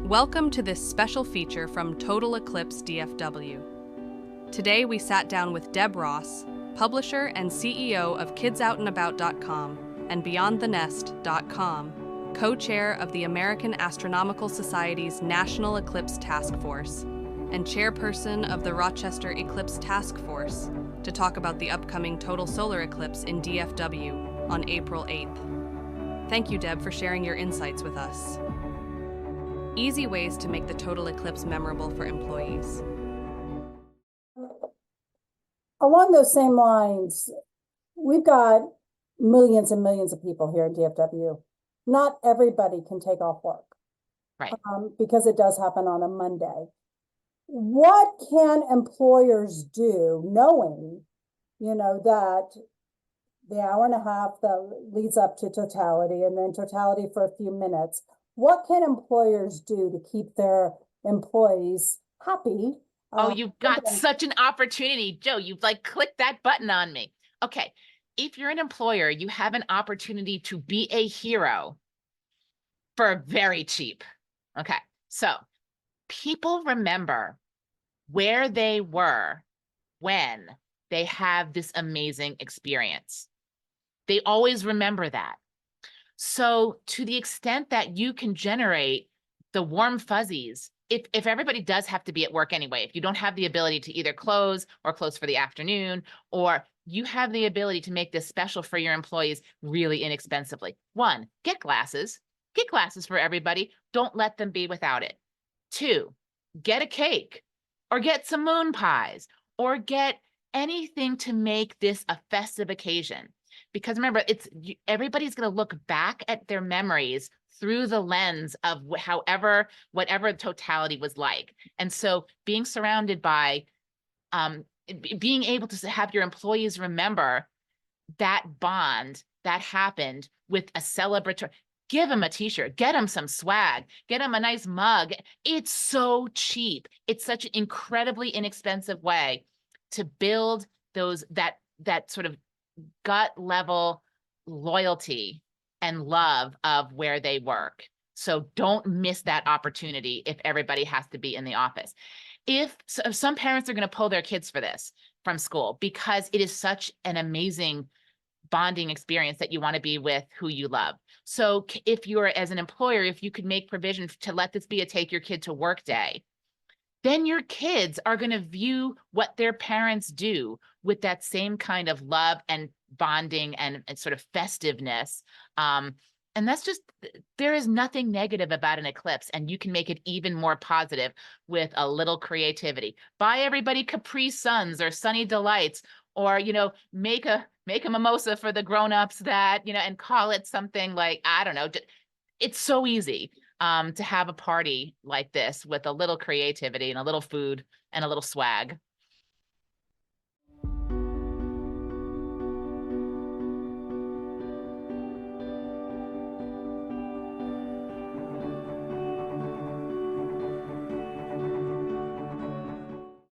Welcome to this special feature from Total Eclipse DFW. Today we sat down with Deb Ross, publisher and CEO of KidsOutandAbout.com and BeyondTheNest.com, co-chair of the American Astronomical Society's National Eclipse Task Force, and chairperson of the Rochester Eclipse Task Force, to talk about the upcoming Total Solar Eclipse in DFW on April 8th. Thank you, Deb, for sharing your insights with us. Easy ways to make the total eclipse memorable for employees. Along those same lines, we've got millions and millions of people here in DFW. Not everybody can take off work, right? Because it does happen on a Monday. What can employers do, knowing, that the hour and a half that leads up to totality and then totality for a few minutes? What can employers do to keep their employees happy? Oh, you've got such an opportunity, Joe. You've clicked that button on me. Okay. If you're an employer, you have an opportunity to be a hero for very cheap. Okay. So people remember where they were when they have this amazing experience. They always remember that. So to the extent that you can generate the warm fuzzies, if everybody does have to be at work anyway, if you don't have the ability to either close or close for the afternoon, or you have the ability to make this special for your employees really inexpensively. One, get glasses for everybody. Don't let them be without it. Two, get a cake or get some moon pies or get anything to make this a festive occasion. Because remember, everybody's going to look back at their memories through the lens of whatever totality was like. And so being surrounded by, being able to have your employees remember that bond that happened with a celebratory, give them a t-shirt, get them some swag, get them a nice mug. It's so cheap. It's such an incredibly inexpensive way to build that sort of gut level loyalty and love of where they work. So don't miss that opportunity if everybody has to be in the office. If some parents are going to pull their kids for this from school because it is such an amazing bonding experience that you want to be with who you love. So if you're, as an employer, if you could make provision to let this be a take your kid to work day, then your kids are going to view what their parents do with that same kind of love and bonding and sort of festiveness. And that's just, there is nothing negative about an eclipse, and you can make it even more positive with a little creativity. Buy everybody Capri Suns or Sunny Delights, or, make a mimosa for the grownups that, and call it something like, I don't know. It's so easy to have a party like this with a little creativity and a little food and a little swag.